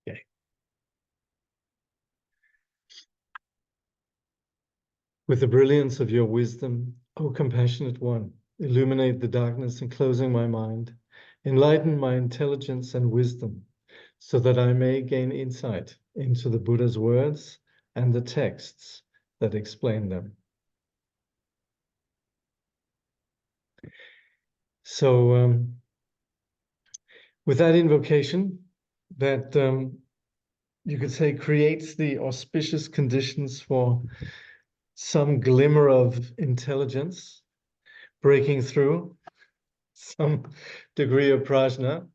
Okay. With the brilliance of your wisdom, O compassionate one, illuminate the darkness enclosing my mind, enlighten my intelligence and wisdom, so that I may gain insight into the Buddha's words and the texts that explain them. So with that invocation that you could say creates the auspicious conditions for some glimmer of intelligence breaking through, some degree of prajna,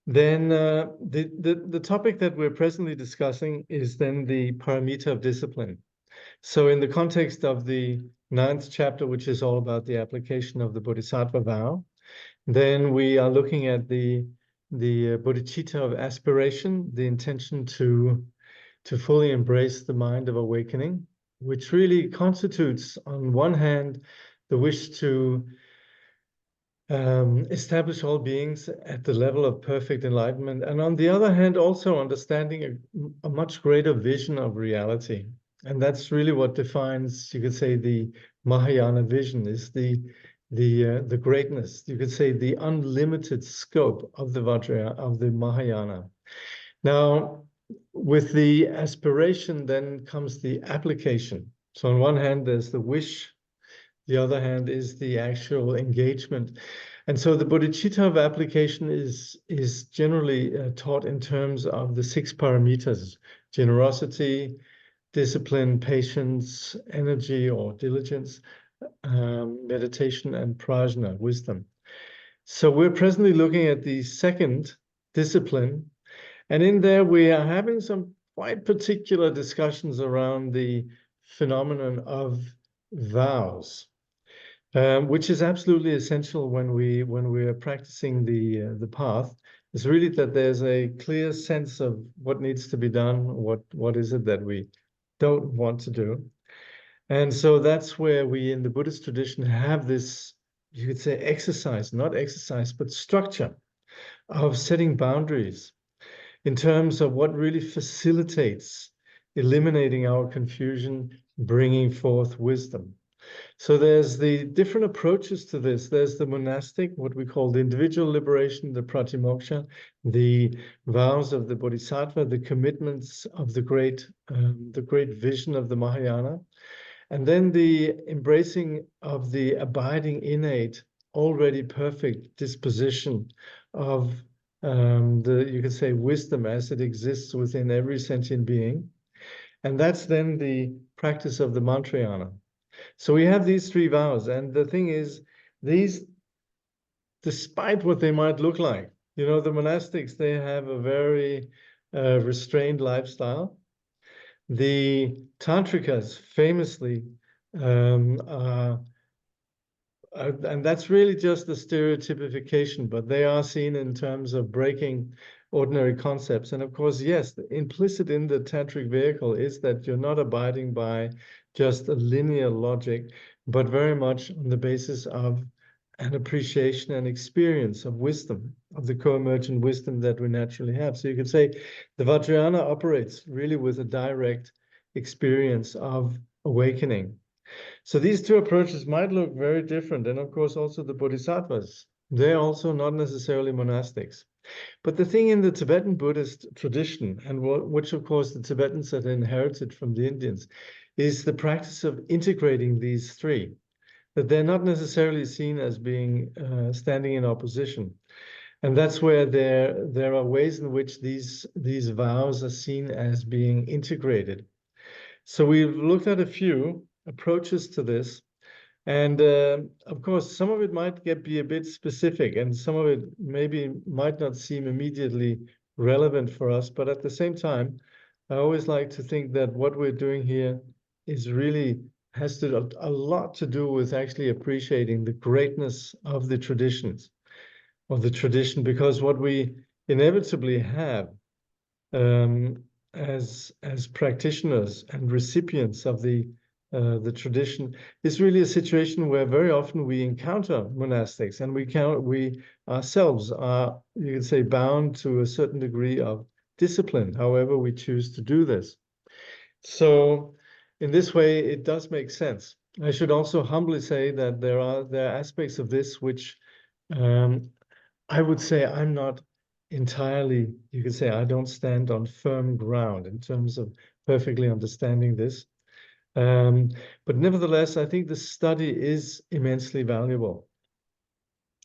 then the topic that we're presently discussing is then the paramita of discipline. So in the context of the 9th chapter, which is all about the application of the Bodhisattva vow, then we are looking at the bodhicitta of aspiration, the intention to fully embrace the mind of awakening, which really constitutes, on one hand, the wish to establish all beings at the level of perfect enlightenment, and on the other hand, also understanding a much greater vision of reality. And that's really what defines, you could say, the Mahayana vision, is the greatness, you could say, the unlimited scope of the Vajrayana, of the Mahayana. Now, with the aspiration, then comes the application. So on one hand, there's the wish. The other hand is the actual engagement. And so the bodhicitta of application is generally taught in terms of the 6 paramitas: generosity, discipline, patience, energy or diligence, meditation, and prajna, wisdom. So we're presently looking at the 2nd discipline. And in there, we are having some quite particular discussions around the phenomenon of vows, which is absolutely essential when we are practicing the path. It's really that there's a clear sense of what needs to be done, what is it that we don't want to do. And so that's where we in the Buddhist tradition have this, you could say, exercise, not exercise, but structure of setting boundaries in terms of what really facilitates eliminating our confusion, bringing forth wisdom. So there's the different approaches to this. There's the monastic, what we call the individual liberation, the pratimoksha, the vows of the bodhisattva, the commitments of the great vision of the Mahayana, and then the embracing of the abiding innate, already perfect disposition of you could say wisdom as it exists within every sentient being. And that's then the practice of the mantrayana. So we have these 3 vows, and the thing is, these, despite what they might look like, you know, the monastics, they have a very restrained lifestyle. The tantrikas famously and that's really just the stereotypification, but they are seen in terms of breaking ordinary concepts. And of course, yes, implicit in the tantric vehicle is that you're not abiding by just a linear logic, but very much on the basis of an appreciation and experience of wisdom, of the co-emergent wisdom that we naturally have. So you could say the Vajrayana operates really with a direct experience of awakening. So these 2 approaches might look very different. And of course, also the bodhisattvas, they're also not necessarily monastics. But the thing in the Tibetan Buddhist tradition, and which of course the Tibetans had inherited from the Indians, is the practice of integrating these 3, that they're not necessarily seen as being standing in opposition. And that's where there are ways in which these vows are seen as being integrated. So we've looked at a few approaches to this. And of course, some of it might be a bit specific, and some of it maybe might not seem immediately relevant for us. But at the same time, I always like to think that what we're doing here is really has a lot to do with actually appreciating the greatness of the traditions, of the tradition, because what we inevitably have as practitioners and recipients of the the tradition, is really a situation where very often we encounter monastics, and we ourselves are, you could say, bound to a certain degree of discipline, however we choose to do this. So in this way, it does make sense. I should also humbly say that there are aspects of this which I would say I'm not entirely, you could say I don't stand on firm ground in terms of perfectly understanding this. But nevertheless, I think the study is immensely valuable.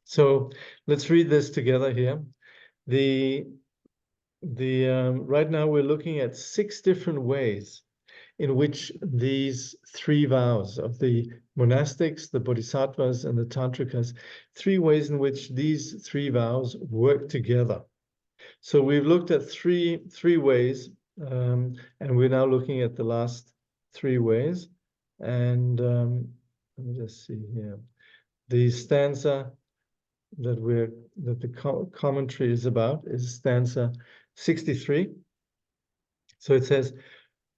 So let's read this together here. Right now we're looking at 6 different ways in which these 3 vows of the monastics, the bodhisattvas, and the tantrikas, 3 ways in which these 3 vows work together. So we've looked at three ways, and we're now looking at the last 3 ways. And let me just see here. The stanza that the commentary is about is stanza 63. So it says,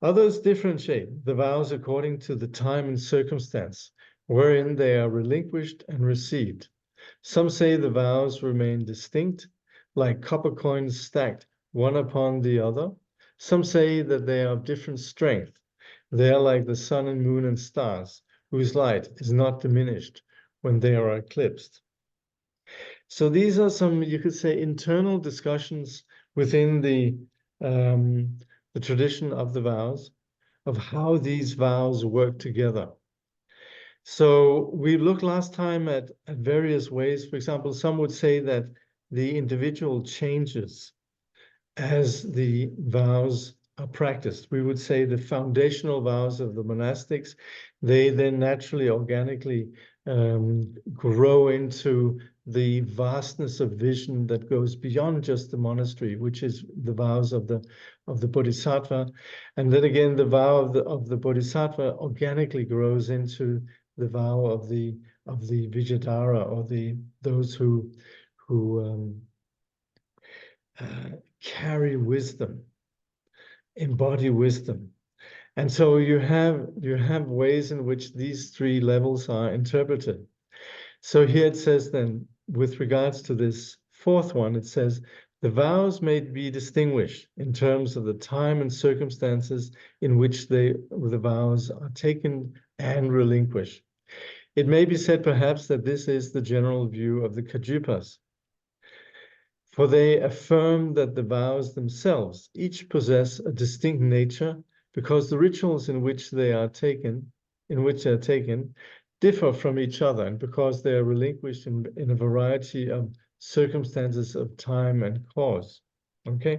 others differentiate the vows according to the time and circumstance wherein they are relinquished and received. Some say the vows remain distinct, like copper coins stacked one upon the other. Some say that they are of different strength. They are like the sun and moon and stars, whose light is not diminished when they are eclipsed. So these are some, you could say, internal discussions within the tradition of the vows, of how these vows work together. So we looked last time at various ways. For example, some would say that the individual changes as the vows are practiced. We would say the foundational vows of the monastics, they then naturally, organically grow into the vastness of vision that goes beyond just the monastery, which is the vows of the bodhisattva. And then again, the vow of the bodhisattva organically grows into the vow of the Vijayadhara, or those who carry wisdom, embody wisdom. And so you have ways in which these 3 levels are interpreted. So here it says then, with regards to this 4th one, it says, the vows may be distinguished in terms of the time and circumstances in which the vows are taken and relinquished. It may be said perhaps that this is the general view of the Kajupas, for they affirm that the vows themselves each possess a distinct nature, because the rituals in which they are taken, differ from each other, and because they are relinquished in a variety of circumstances of time and cause. Okay,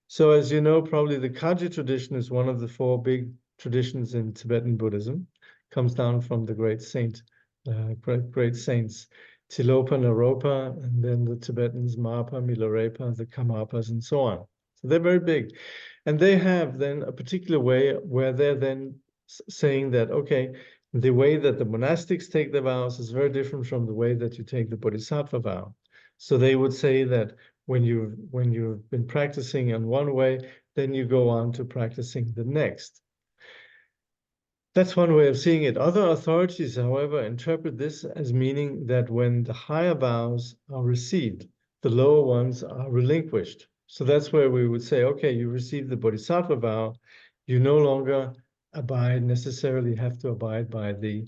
so as you know, probably the Kagyu tradition is one of the 4 big traditions in Tibetan Buddhism. Comes down from the great saints Tilopa, Naropa, and then the Tibetans Marpa, Milarepa, the Karmapas, and so on. So they're very big. And they have then a particular way where they're then saying that, okay, the way that the monastics take the vows is very different from the way that you take the bodhisattva vow. So they would say that when you've been practicing in one way, then you go on to practicing the next. That's one way of seeing it. Other authorities, however, interpret this as meaning that when the higher vows are received, the lower ones are relinquished. So that's where we would say, okay, you received the bodhisattva vow, you no longer necessarily have to abide by the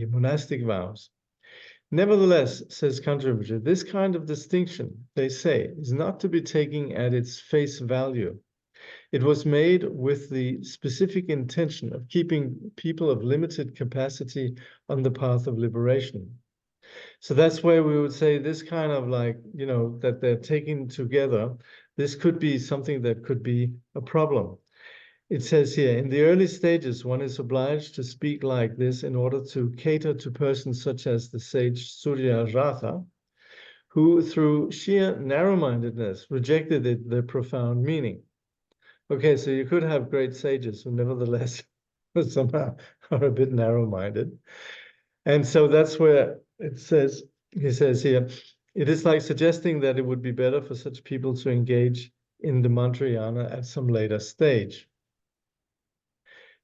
monastic vows. Nevertheless, says Kangyur Rinpoche, this kind of distinction, they say, is not to be taken at its face value. It was made with the specific intention of keeping people of limited capacity on the path of liberation. So that's where we would say this kind of like, that they're taken together, this could be something that could be a problem. It says here, in the early stages, one is obliged to speak like this in order to cater to persons such as the sage Surya Ratha, who through sheer narrow-mindedness rejected the profound meaning. Okay, so you could have great sages who nevertheless somehow are a bit narrow-minded. And so that's where he says here, it is like suggesting that it would be better for such people to engage in the Mantrayana at some later stage.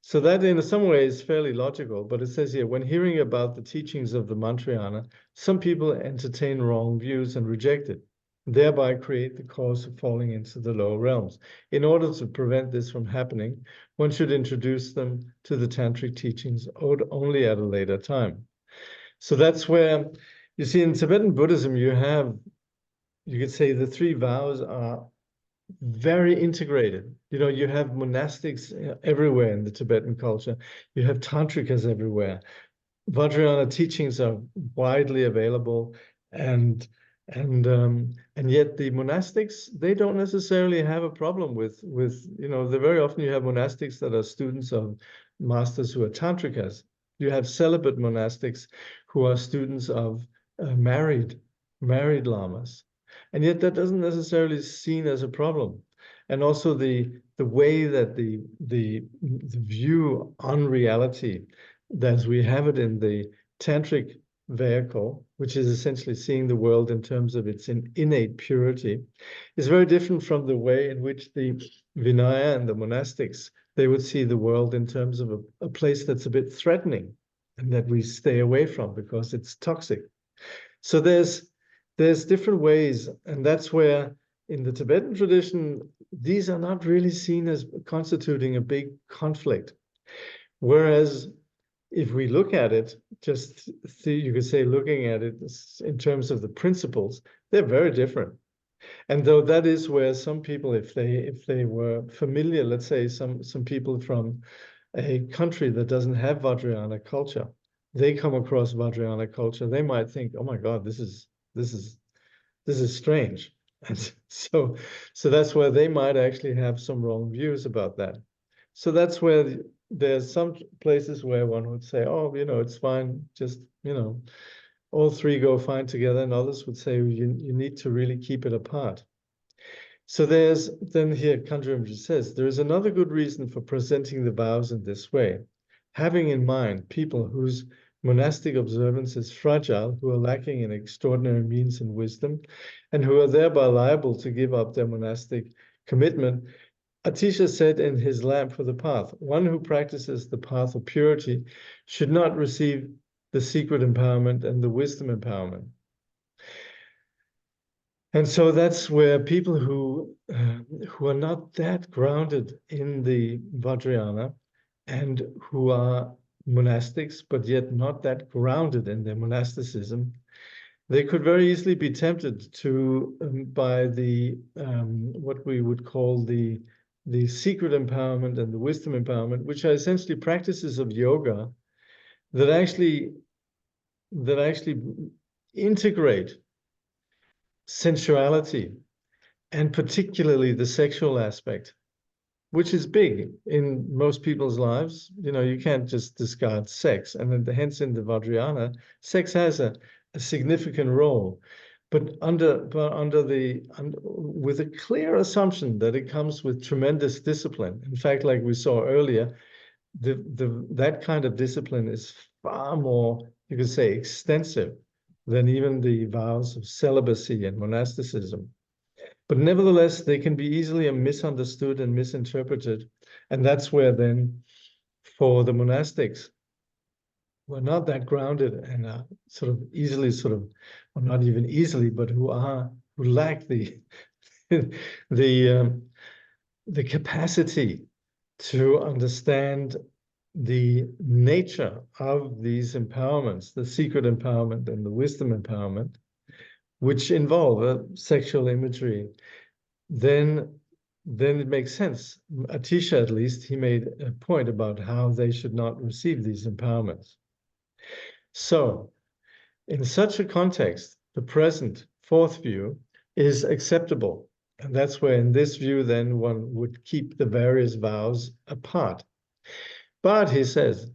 So that in some ways is fairly logical, but it says here, when hearing about the teachings of the Mantrayana, some people entertain wrong views and reject it, thereby create the cause of falling into the lower realms. In order to prevent this from happening, one should introduce them to the tantric teachings only at a later time. So that's where, you see, in Tibetan Buddhism, you could say the three vows are very integrated. You have monastics everywhere in the Tibetan culture. You have tantrikas everywhere. Vajrayana teachings are widely available, and yet the monastics, they don't necessarily have a problem with very often you have monastics that are students of masters who are tantrikas. You have celibate monastics who are students of married lamas. And yet that doesn't necessarily seen as a problem. And also the way that the view on reality that we have it in the tantric vehicle, which is essentially seeing the world in terms of its innate purity, is very different from the way in which the Vinaya and the monastics, they would see the world in terms of a place that's a bit threatening and that we stay away from because it's toxic. So there's different ways, and that's where in the Tibetan tradition, these are not really seen as constituting a big conflict. Whereas if we look at it, you could say looking at it in terms of the principles, they're very different. And though that is where some people, if they were familiar, let's say some people from a country that doesn't have Vajrayana culture, they come across Vajrayana culture, they might think, oh my God, this is strange. And so that's where they might actually have some wrong views about that. So that's where there's some places where one would say, oh, it's fine, just, all three go fine together, and others would say you need to really keep it apart. So then here Kangyur Rinpoche says, there is another good reason for presenting the vows in this way, having in mind people whose monastic observance is fragile, who are lacking in extraordinary means and wisdom, and who are thereby liable to give up their monastic commitment. Atisha said in his Lamp for the Path, one who practices the path of purity should not receive the secret empowerment and the wisdom empowerment. And so that's where people who are not that grounded in the Vajrayana and who are monastics, but yet not that grounded in their monasticism, they could very easily be tempted to by the what we would call the secret empowerment and the wisdom empowerment, which are essentially practices of yoga that actually integrate sensuality and particularly the sexual aspect, which is big in most people's lives. You can't just discard sex, and hence in the Vajrayana, sex has a significant role, but with a clear assumption that it comes with tremendous discipline. In fact, like we saw earlier, that kind of discipline is far more, you could say, extensive than even the vows of celibacy and monasticism. But nevertheless, they can be easily misunderstood and misinterpreted. And that's where then, for the monastics, who are not that grounded and are sort of easily or not even easily, but who lack the capacity to understand the nature of these empowerments, the secret empowerment and the wisdom empowerment, which involve sexual imagery, then it makes sense. Atisha, at least, he made a point about how they should not receive these empowerments. So, in such a context, the present fourth view is acceptable. And that's where in this view, then one would keep the various vows apart. But he says,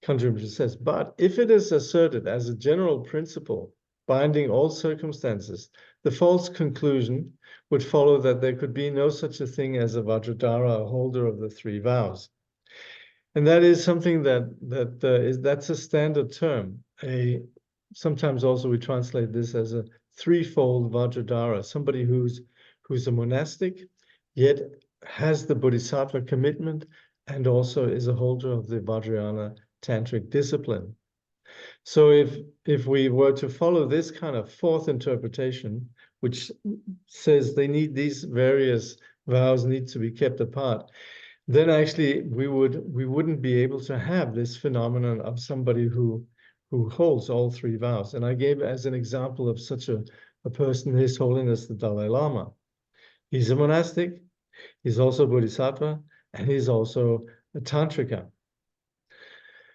Kangyur Rinpoche says, but if it is asserted as a general principle binding all circumstances, the false conclusion would follow that there could be no such a thing as a Vajradhara, a holder of the three vows. And that is something that's a standard term. Sometimes also we translate this as a threefold Vajradhara, somebody who's a monastic, yet has the Bodhisattva commitment and also is a holder of the Vajrayana tantric discipline. So if we were to follow this kind of fourth interpretation, which says these various vows need to be kept apart, then actually we wouldn't be able to have this phenomenon of somebody who holds all three vows. And I gave as an example of such a person, His Holiness the Dalai Lama. He's a monastic, he's also a bodhisattva, and he's also a tantrika.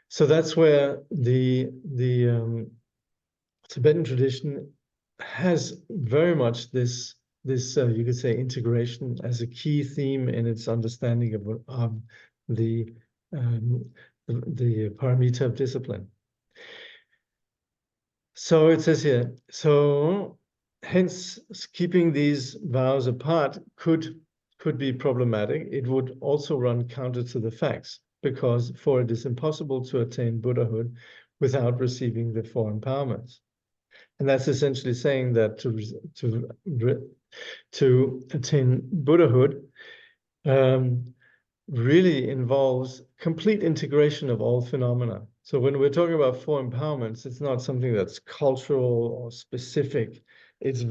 So that's where the Tibetan tradition has very much this you could say integration as a key theme in its understanding of the paramita of discipline. So it says here, so hence keeping these vows apart could be problematic. It would also run counter to the facts, because for it is impossible to attain Buddhahood without receiving the four empowerments. And that's essentially saying that to attain Buddhahood really involves complete integration of all phenomena. So when we're talking about four empowerments, it's not something that's cultural or specific. It's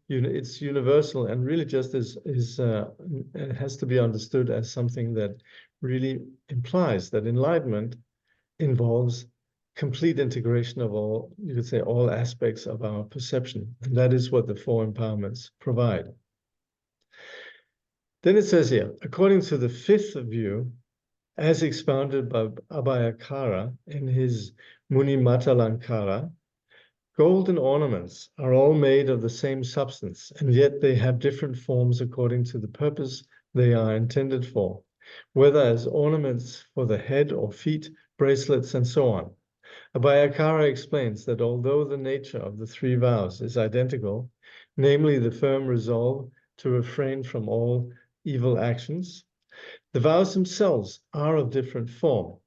it's universal, and really just it has to be understood as something that really implies that enlightenment involves complete integration of all, you could say, all aspects of our perception. And that is what the four empowerments provide. Then it says here, according to the fifth view, as expounded by Abhayakara in his Munimatalankara, golden ornaments are all made of the same substance, and yet they have different forms according to the purpose they are intended for, whether as ornaments for the head or feet, bracelets, and so on. Abhayakara explains that although the nature of the three vows is identical, namely the firm resolve to refrain from all evil actions, the vows themselves are of different form.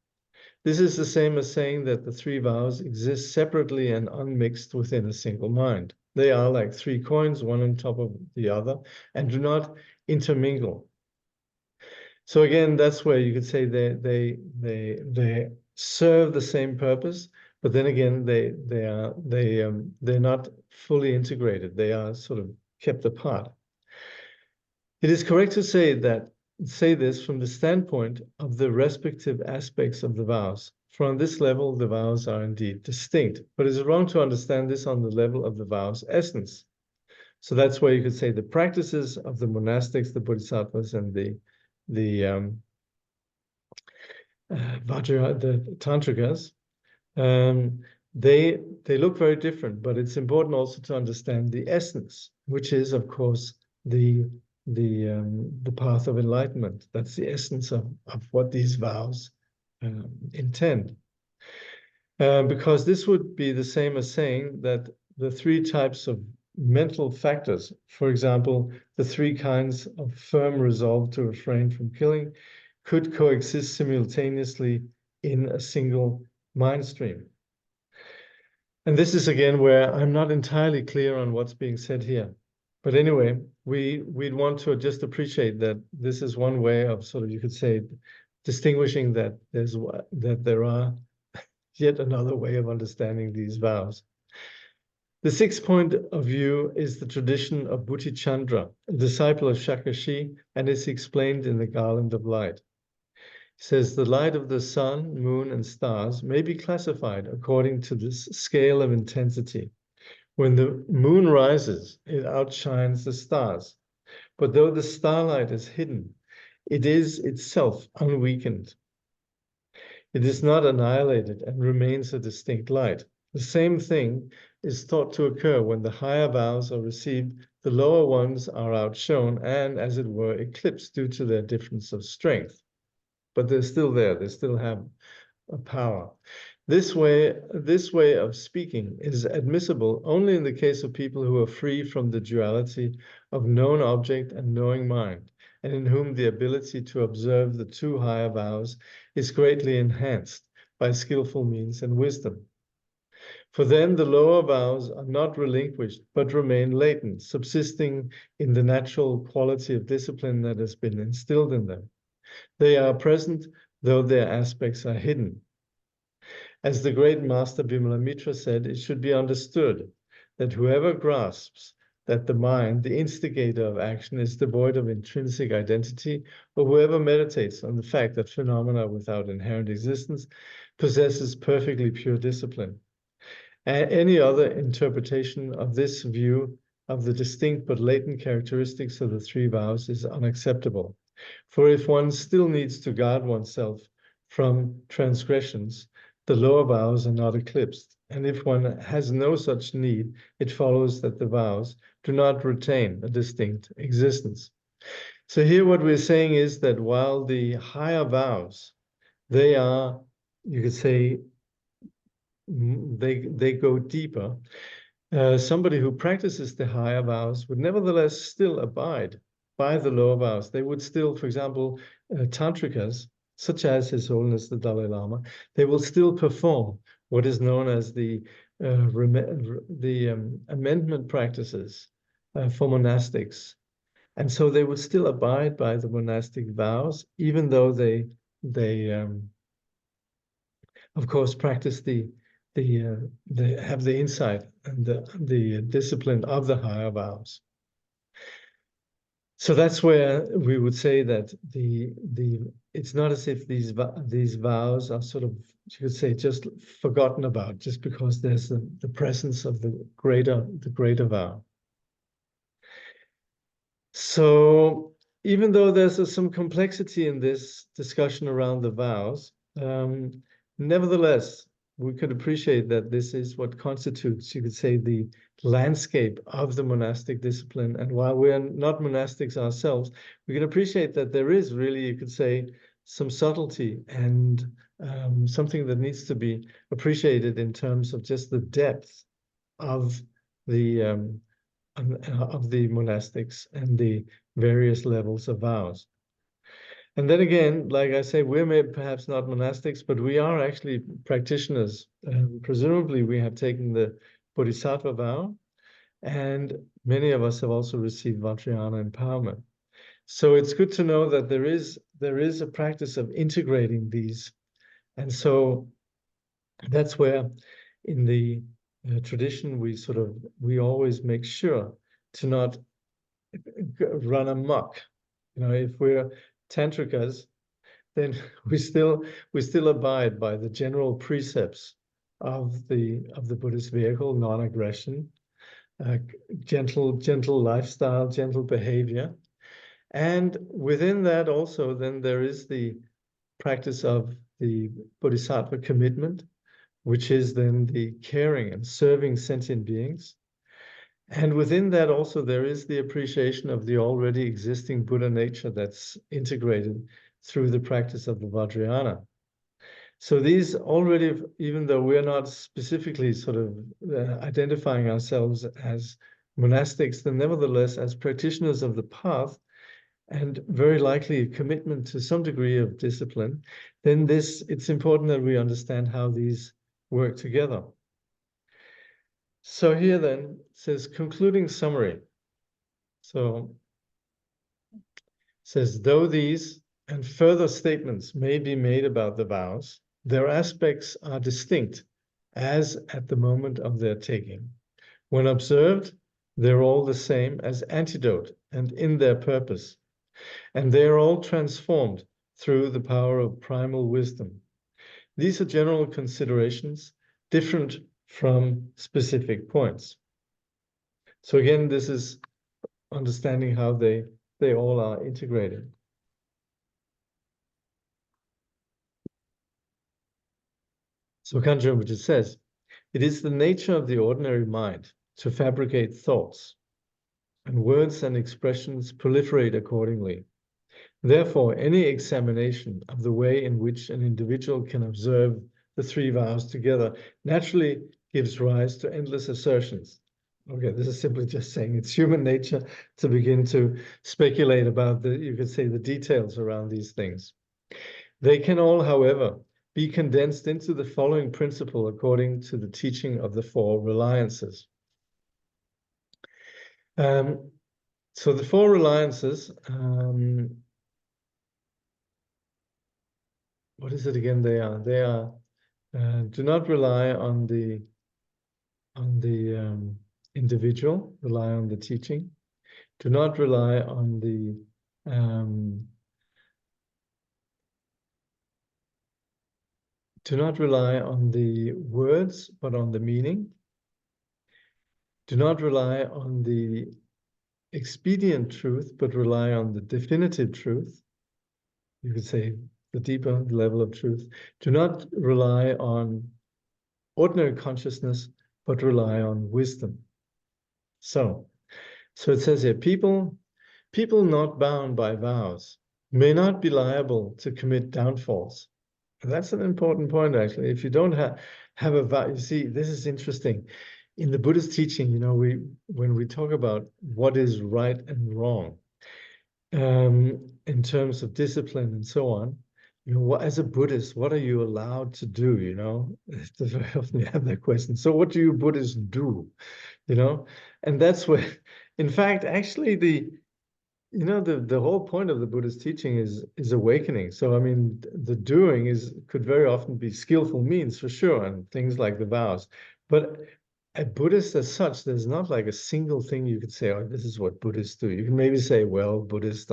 This is the same as saying that the three vows exist separately and unmixed within a single mind. They are like three coins, one on top of the other, and do not intermingle. So again, that's where you could say they serve the same purpose, but then again, they're not fully integrated. They are sort of kept apart. It is correct to say this from the standpoint of the respective aspects of the vows. For on this level, the vows are indeed distinct, but it is wrong to understand this on the level of the vow's essence. So that's where you could say the practices of the monastics, the bodhisattvas, and the Vajra, the tantrikas, they look very different, but it's important also to understand the essence, which is, of course, the path of enlightenment. That's the essence of what these vows intend. Because this would be the same as saying that the three types of mental factors, for example, the three kinds of firm resolve to refrain from killing, could coexist simultaneously in a single mind stream. And this is again where I'm not entirely clear on what's being said here. But anyway, we'd want to just appreciate that this is one way of sort of, you could say, distinguishing that there are yet another way of understanding these vows. The sixth point of view is the tradition of Bhutichandra, a disciple of Shakashi, and is explained in the Garland of Light. He says, the light of the sun, moon, and stars may be classified according to this scale of intensity. When the moon rises, it outshines the stars. But though the starlight is hidden, it is itself unweakened. It is not annihilated and remains a distinct light. The same thing is thought to occur when the higher vows are received, the lower ones are outshone and, as it were, eclipsed due to their difference of strength. But they're still there, they still have a power. This way of speaking is admissible only in the case of people who are free from the duality of known object and knowing mind, and in whom the ability to observe the two higher vows is greatly enhanced by skillful means and wisdom. For them, the lower vows are not relinquished, but remain latent, subsisting in the natural quality of discipline that has been instilled in them. They are present, though their aspects are hidden. As the great master Vimalamitra said, it should be understood that whoever grasps that the mind, the instigator of action, is devoid of intrinsic identity, or whoever meditates on the fact that phenomena without inherent existence possesses perfectly pure discipline. Any other interpretation of this view of the distinct but latent characteristics of the three vows is unacceptable. For if one still needs to guard oneself from transgressions, the lower vows are not eclipsed. And if one has no such need, it follows that the vows do not retain a distinct existence. So here what we're saying is that while the higher vows, they are, you could say, they go deeper, somebody who practices the higher vows would nevertheless still abide by the lower vows. They would still, for example, tantrikas, such as His Holiness the Dalai Lama, they will still perform what is known as the amendment practices for monastics. And so they would still abide by the monastic vows, even though they of course practice the have the insight and the discipline of the higher vows. So that's where we would say that it's not as if these vows are sort of, you could say, just forgotten about just because there's the presence of the greater vow. So even though there's some complexity in this discussion around the vows, nevertheless, we could appreciate that this is what constitutes, you could say, the landscape of the monastic discipline. And while we are not monastics ourselves, we can appreciate that there is really, you could say, some subtlety and something that needs to be appreciated in terms of just the depth of the monastics and the various levels of vows. And then again, like I say, we're perhaps not monastics, but we are actually practitioners. Presumably, we have taken the Bodhisattva vow, and many of us have also received Vajrayana empowerment. So it's good to know that there is a practice of integrating these. And so that's where in the tradition, we always make sure to not run amok. You know, if we're tantrikas, then we still abide by the general precepts of the Buddhist vehicle: non-aggression, gentle lifestyle, gentle behavior, and within that also then there is the practice of the Bodhisattva commitment, which is then the caring and serving sentient beings. And within that also there is the appreciation of the already existing Buddha nature that's integrated through the practice of the Vajrayana. So these already, even though we're not specifically sort of identifying ourselves as monastics, then nevertheless as practitioners of the path, and very likely a commitment to some degree of discipline, then it's important that we understand how these work together. So here then it says concluding summary. So it says, though these and further statements may be made about the vows, their aspects are distinct as at the moment of their taking. When observed, they're all the same as antidote and in their purpose. And they are all transformed through the power of primal wisdom. These are general considerations different from specific points. So again, this is understanding how they all are integrated. So Kangyur Rinpoche says, it is the nature of the ordinary mind to fabricate thoughts, and words and expressions proliferate accordingly. Therefore, any examination of the way in which an individual can observe the three vows together naturally gives rise to endless assertions. Okay, this is simply just saying it's human nature to begin to speculate about you could say, the details around these things. They can all, however, be condensed into the following principle according to the teaching of the four reliances. So the four reliances, what is it again? They are do not rely on the individual, rely on the teaching. Do not rely on the do not rely on the words, but on the meaning. Do not rely on the expedient truth, but rely on the definitive truth. You could say the deeper level of truth. Do not rely on ordinary consciousness, but rely on wisdom. So it says here, people not bound by vows may not be liable to commit downfalls. And that's an important point, actually. If you don't have a vow, you see, this is interesting. In the Buddhist teaching, you know, when we talk about what is right and wrong, in terms of discipline and so on, you know, as a Buddhist, what are you allowed to do? You know, very often you have that question. So what do you Buddhists do? You know, and that's where, in fact, actually the whole point of the Buddhist teaching is awakening. So I mean, the doing could very often be skillful means for sure, and things like the vows. But a Buddhist as such, there's not like a single thing you could say, oh, this is what Buddhists do. You can maybe say, well, Buddhists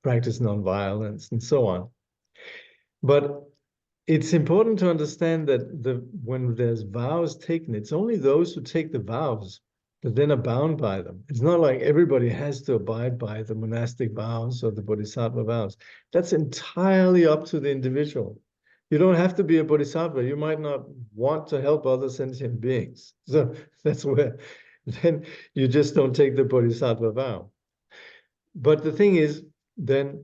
practice nonviolence and so on. But it's important to understand that when there's vows taken, it's only those who take the vows that then are bound by them. It's not like everybody has to abide by the monastic vows or the bodhisattva vows. That's entirely up to the individual. You don't have to be a bodhisattva. You might not want to help other sentient beings. So that's where then you just don't take the bodhisattva vow. But the thing is, then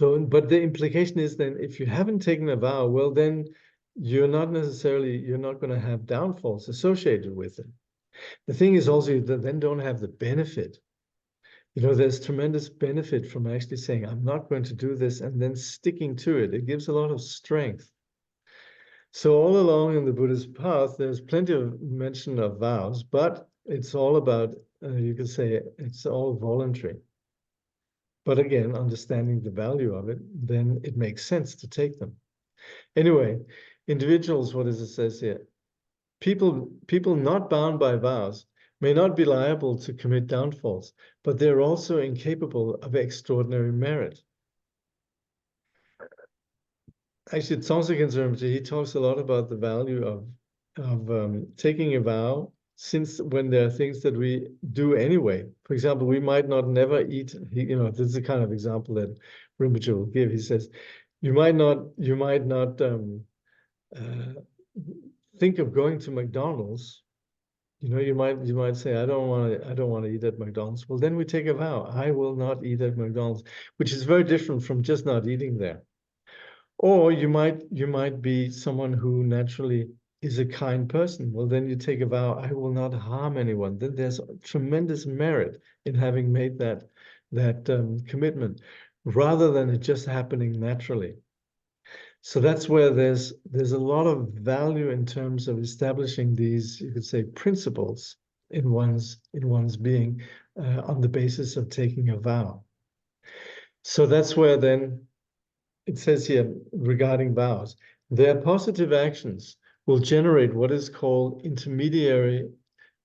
but the implication is then if you haven't taken a vow, well, then you're not going to have downfalls associated with it. The thing is also you then don't have the benefit. You know, there's tremendous benefit from actually saying, I'm not going to do this and then sticking to it. It gives a lot of strength. So all along in the Buddhist path, there's plenty of mention of vows, but it's all about, you could say, it's all voluntary. But again, understanding the value of it, then it makes sense to take them. Anyway, individuals, what does it says here? People not bound by vows may not be liable to commit downfalls, but they're also incapable of extraordinary merit. Actually, Kangyur Rinpoche, he talks a lot about the value of taking a vow, since when there are things that we do anyway. For example, we might not never eat, you know, this is the kind of example that Rinpoche will give. He says, you might not think of going to McDonald's. You know, you might say, I don't want to eat at McDonald's. Well, then we take a vow, I will not eat at McDonald's, which is very different from just not eating there. Or you might be someone who naturally is a kind person. Well, then you take a vow, I will not harm anyone. Then there's tremendous merit in having made that commitment, rather than it just happening naturally. So that's where there's a lot of value in terms of establishing these, you could say, principles in one's being on the basis of taking a vow. So that's where then it says here regarding vows, their positive actions will generate what is called intermediary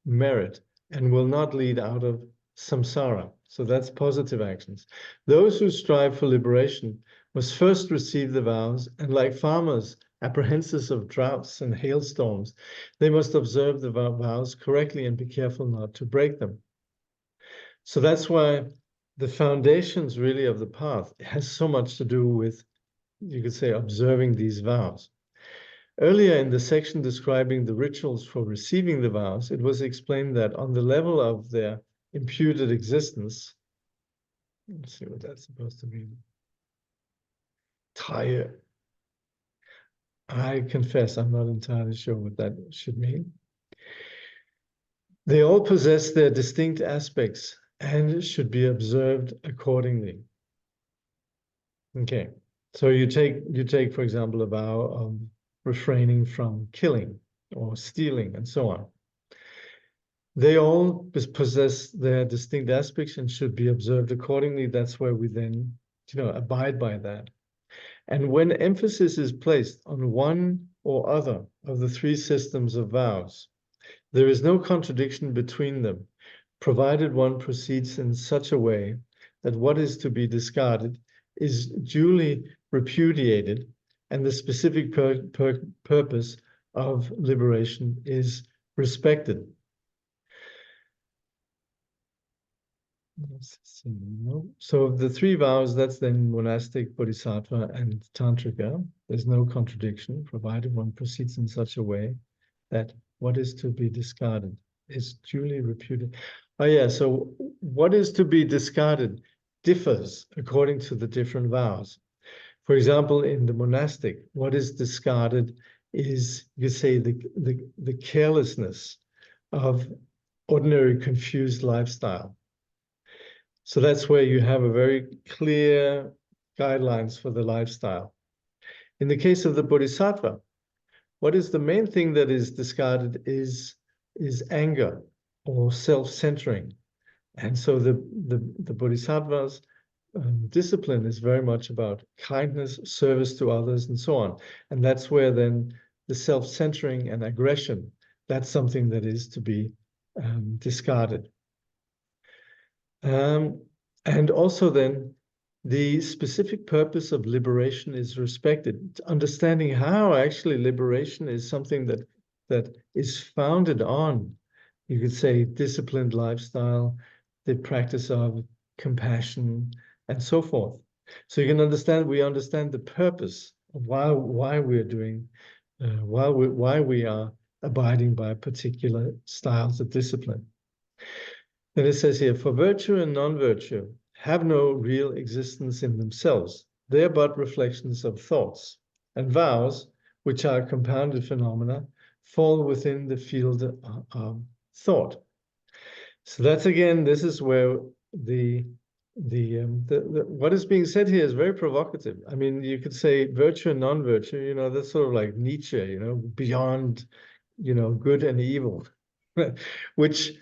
merit and will not lead out of samsara. So that's positive actions. Those who strive for liberation must first receive the vows, and like farmers apprehensive of droughts and hailstorms, they must observe the vows correctly and be careful not to break them. So that's why the foundations really of the path has so much to do with, you could say, observing these vows. Earlier in the section describing the rituals for receiving the vows, it was explained that on the level of their imputed existence, let's see what that's supposed to mean. Tired. I confess I'm not entirely sure what that should mean. They all possess their distinct aspects and should be observed accordingly. Okay, so you take, for example, a vow of refraining from killing or stealing and so on. They all possess their distinct aspects and should be observed accordingly. That's where we then, you know, abide by that. And when emphasis is placed on one or other of the three systems of vows, there is no contradiction between them, provided one proceeds in such a way that what is to be discarded is duly repudiated and the specific purpose of liberation is respected. So the three vows, that's then monastic, bodhisattva, and tantrika. There's no contradiction, provided one proceeds in such a way that what is to be discarded is duly repudiated. Oh yeah, so what is to be discarded differs according to the different vows. For example, in the monastic, what is discarded is, you say, the carelessness of ordinary confused lifestyle. So that's where you have a very clear guidelines for the lifestyle. In the case of the bodhisattva, what is the main thing that is discarded is anger or self-centering. And so the bodhisattva's discipline is very much about kindness, service to others, and so on. And that's where then the self-centering and aggression, that's something that is to be discarded. And also then the specific purpose of liberation is respected. Understanding how actually liberation is something that is founded on, you could say, disciplined lifestyle, the practice of compassion, and so forth. So you can understand, we understand the purpose of why we're doing, why we are abiding by particular styles of discipline. Then it says here, for virtue and non-virtue have no real existence in themselves. They are but reflections of thoughts. And vows, which are compounded phenomena, fall within the field of thought. So that's, again, this is where what is being said here is very provocative. I mean, you could say virtue and non-virtue, you know, that's sort of like Nietzsche, you know, beyond, you know, good and evil, which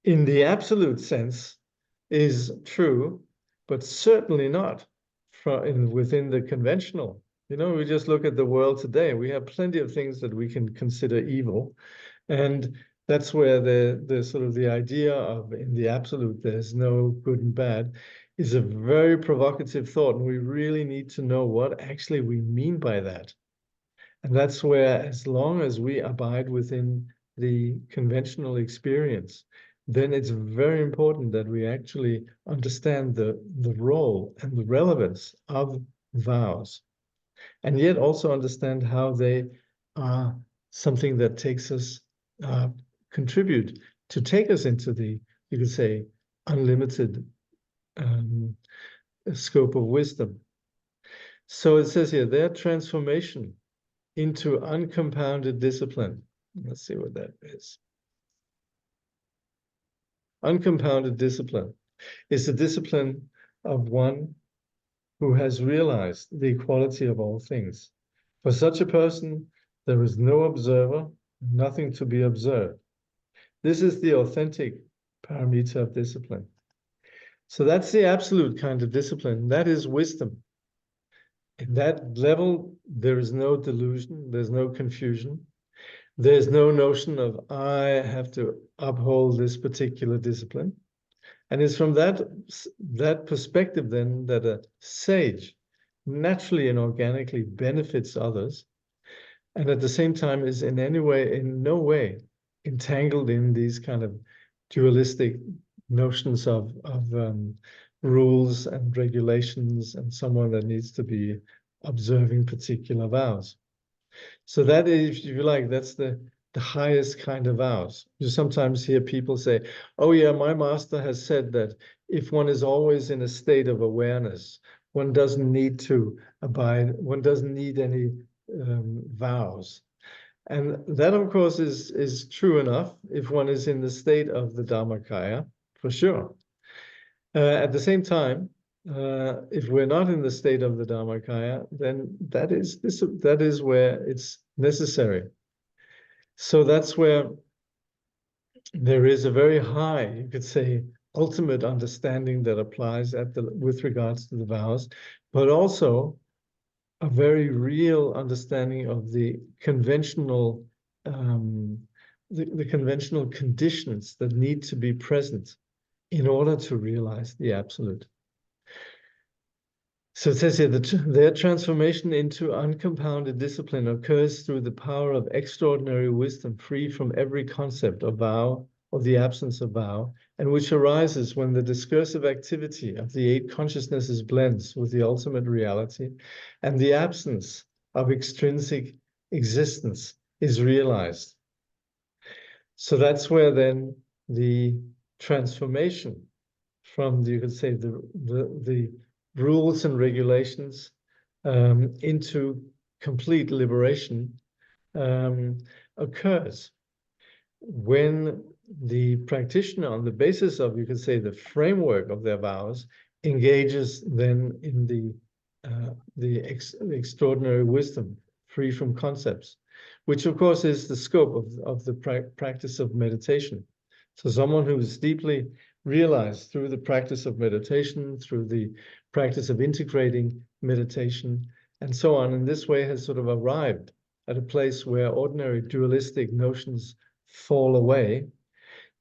in the absolute sense is true, but certainly not within the conventional. You know, we just look at the world today. We have plenty of things that we can consider evil. And that's where the sort of the idea of in the absolute, there's no good and bad, is a very provocative thought. And we really need to know what actually we mean by that. And that's where, as long as we abide within the conventional experience, then it's very important that we actually understand the role and the relevance of vows, and yet also understand how they are something that takes us, contribute to take us into the, you could say, unlimited scope of wisdom. So it says here, their transformation into uncompounded discipline. Let's see what that is. Uncompounded discipline is the discipline of one who has realized the equality of all things. For such a person, there is no observer, nothing to be observed. This is the authentic paramita of discipline. So that's the absolute kind of discipline. That is wisdom. In that level, there is no delusion, there's no confusion. There's no notion of, I have to uphold this particular discipline. And it's from that perspective then that a sage naturally and organically benefits others, and at the same time is in no way entangled in these kind of dualistic notions of rules and regulations and someone that needs to be observing particular vows. So that is, if you like, that's the highest kind of vows. You sometimes hear people say, oh yeah, my master has said that if one is always in a state of awareness, one doesn't need to abide, one doesn't need any vows. And that, of course, is true enough if one is in the state of the Dharmakaya, for sure. At the same time, if we're not in the state of the Dharmakaya, then that is where it's necessary. So that's where there is a very high, you could say, ultimate understanding that applies with regards to the vows, but also a very real understanding of the conventional the conventional conditions that need to be present in order to realize the absolute. So it says here that their transformation into uncompounded discipline occurs through the power of extraordinary wisdom, free from every concept of vow or the absence of vow, and which arises when the discursive activity of the eight consciousnesses blends with the ultimate reality, and the absence of extrinsic existence is realized. So that's where then the transformation from, you could say, the rules and regulations into complete liberation occurs when the practitioner, on the basis of, you could say, the framework of their vows, engages then in the extraordinary wisdom, free from concepts, which of course is the scope of the practice of meditation. So someone who is deeply realized through the practice of meditation, through the practice of integrating meditation, and so on, in this way has sort of arrived at a place where ordinary dualistic notions fall away.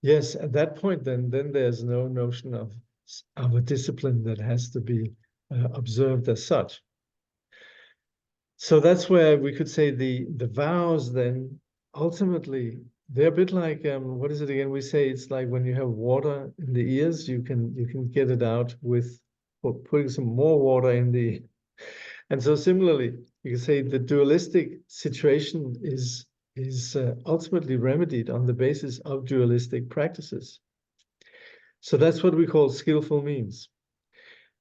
Yes, at that point, then there's no notion of a discipline that has to be observed as such. So that's where we could say the vows then ultimately, they're a bit like what is it again? We say it's like when you have water in the ears, you can get it out with putting some more water in the. And so similarly, you can say the dualistic situation is ultimately remedied on the basis of dualistic practices. So that's what we call skillful means.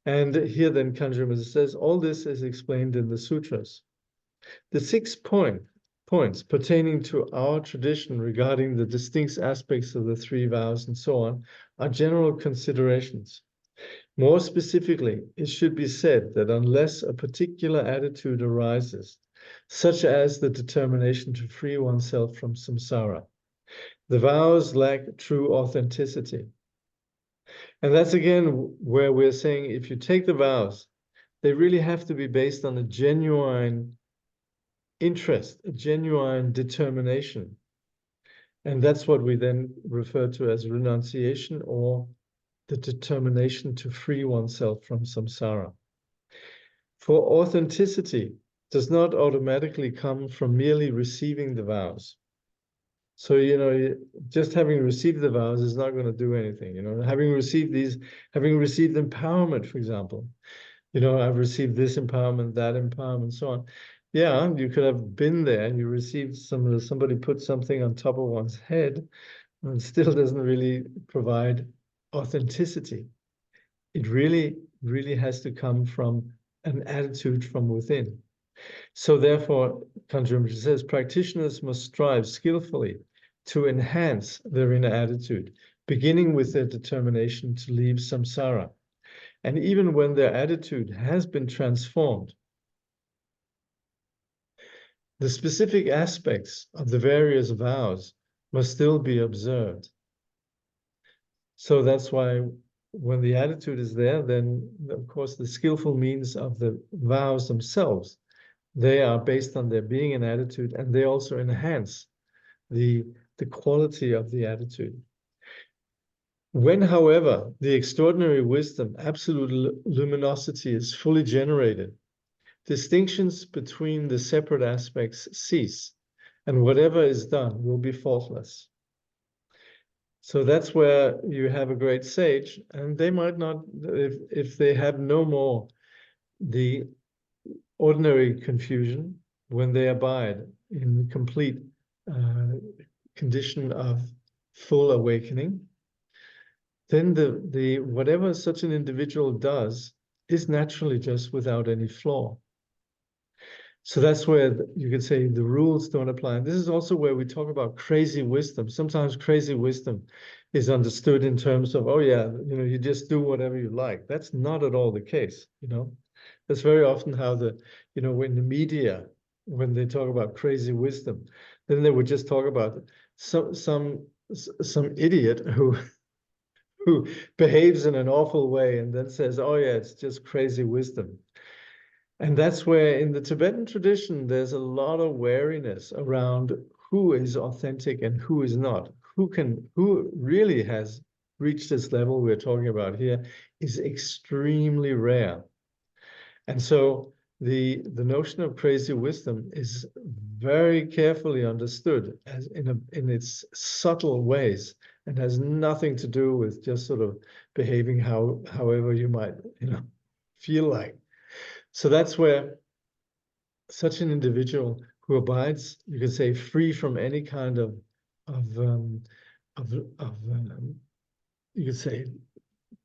And here then Kangyur Rinpoche says, all this is explained in the sutras. The 6 points pertaining to our tradition regarding the distinct aspects of the 3 vows and so on are general considerations. More specifically, it should be said that unless a particular attitude arises, such as the determination to free oneself from samsara, the vows lack true authenticity. And that's again where we're saying if you take the vows, they really have to be based on a genuine interest, a genuine determination. And that's what we then refer to as renunciation, or the determination to free oneself from samsara. For authenticity does not automatically come from merely receiving the vows. So, just having received the vows is not going to do anything. Having received empowerment, for example, I've received this empowerment, that empowerment, so on. Yeah, you could have been there and you received somebody put something on top of one's head, and it still doesn't really provide authenticity. It really, really has to come from an attitude from within. So therefore, Kangyur Rinpoche says, practitioners must strive skillfully to enhance their inner attitude, beginning with their determination to leave samsara. And even when their attitude has been transformed, the specific aspects of the various vows must still be observed. So that's why when the attitude is there, then of course the skillful means of the vows themselves, they are based on there being an attitude, and they also enhance the quality of the attitude. When, however, the extraordinary wisdom, absolute luminosity is fully generated, distinctions between the separate aspects cease, and whatever is done will be faultless. So that's where you have a great sage, and they might not, if they have no more the ordinary confusion, when they abide in the complete condition of full awakening, then the whatever such an individual does is naturally just without any flaw. So that's where you could say the rules don't apply. And this is also where we talk about crazy wisdom. Sometimes crazy wisdom is understood in terms of, oh yeah, you just do whatever you like. That's not at all the case, That's very often how when the media, when they talk about crazy wisdom, then they would just talk about some idiot who behaves in an awful way and then says, oh yeah, it's just crazy wisdom. And that's where in the Tibetan tradition, there's a lot of wariness around who is authentic and who is not. Who really has reached this level we're talking about here is extremely rare. And so the notion of crazy wisdom is very carefully understood as in its subtle ways, and has nothing to do with just sort of behaving however you might, feel like. So that's where such an individual who abides, you could say, free from any kind of you could say,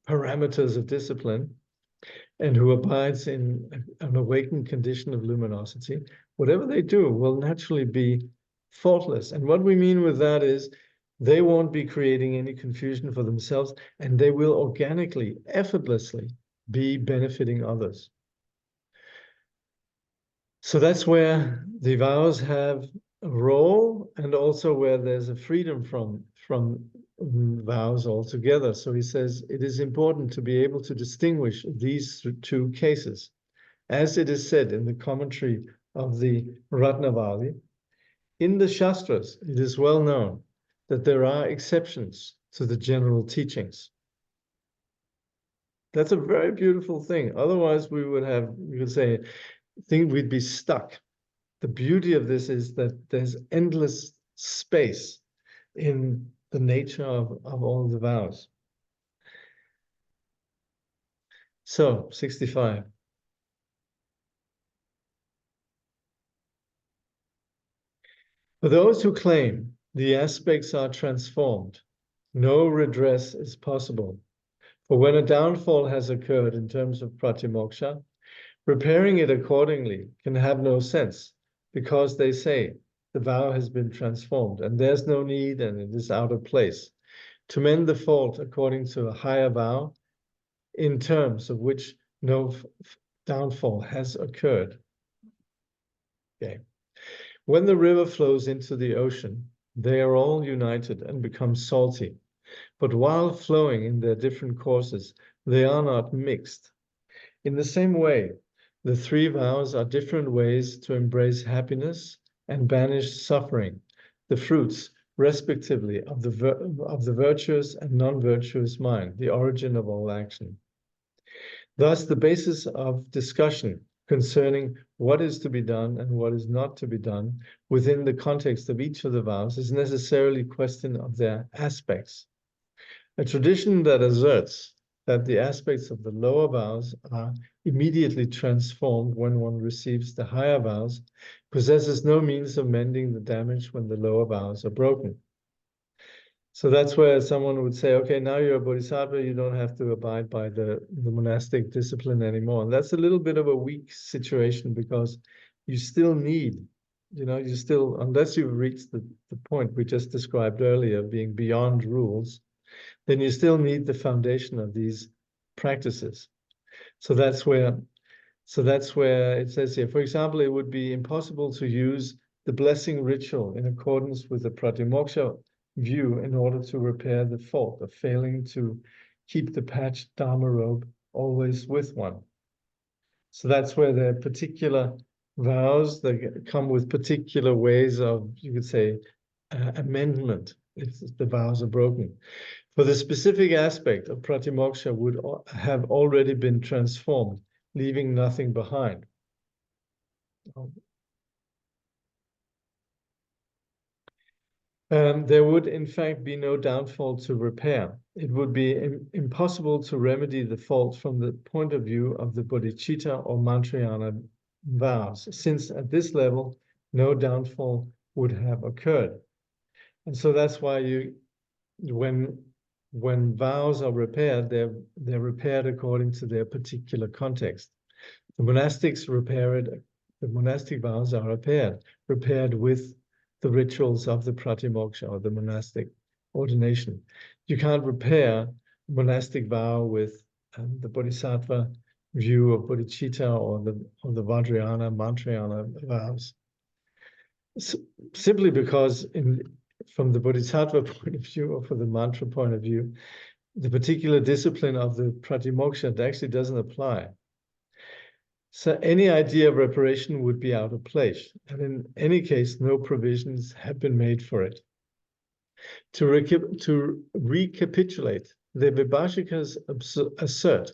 parameters of discipline, and who abides in an awakened condition of luminosity, whatever they do will naturally be faultless. And what we mean with that is they won't be creating any confusion for themselves, and they will organically, effortlessly be benefiting others. So that's where the vows have a role, and also where there's a freedom from vows altogether. So he says it is important to be able to distinguish these two cases. As it is said in the commentary of the Ratnavali, in the Shastras, it is well known that there are exceptions to the general teachings. That's a very beautiful thing. Otherwise, we would have, you could say, think we'd be stuck. The beauty of this is that there's endless space in the nature of all the vows. So, 65. For those who claim the aspects are transformed, no redress is possible. For when a downfall has occurred in terms of pratimoksha, repairing it accordingly can have no sense, because they say the vow has been transformed and there's no need and it is out of place. To mend the fault according to a higher vow, in terms of which no downfall has occurred. Okay. When the river flows into the ocean, they are all united and become salty. But while flowing in their different courses, they are not mixed. In the same way, the three vows are different ways to embrace happiness and banish suffering, the fruits, respectively, of the virtuous and non-virtuous mind, the origin of all action. Thus, the basis of discussion concerning what is to be done and what is not to be done within the context of each of the vows is necessarily a question of their aspects. A tradition that asserts that the aspects of the lower vows are immediately transformed when one receives the higher vows possesses no means of mending the damage when the lower vows are broken. So that's where someone would say, okay, now you're a bodhisattva, you don't have to abide by the monastic discipline anymore. And that's a little bit of a weak situation, because you still need, you still, unless you've reached the point we just described earlier, being beyond rules, then you still need the foundation of these practices. So that's where it says here, for example, it would be impossible to use the blessing ritual in accordance with the pratimoksha view in order to repair the fault of failing to keep the patched dharma robe always with one. So that's where there are particular vows that come with particular ways of, you could say, amendment if the vows are broken. For the specific aspect of pratimoksha would have already been transformed, leaving nothing behind. There would, in fact, be no downfall to repair. It would be impossible to remedy the fault from the point of view of the bodhicitta or mantrayana vows, since at this level, no downfall would have occurred. And so that's why when vows are repaired, they're repaired according to their particular context. The monastic vows are repaired with the rituals of the pratimoksha or the monastic ordination. You can't repair a monastic vow with the bodhisattva view of bodhicitta or the vajrayana, mantrayana vows. Simply because from the bodhisattva point of view or from the mantra point of view, the particular discipline of the pratimoksha actually doesn't apply. So any idea of reparation would be out of place, and in any case, no provisions have been made for it. To recapitulate, the Vibhashikas assert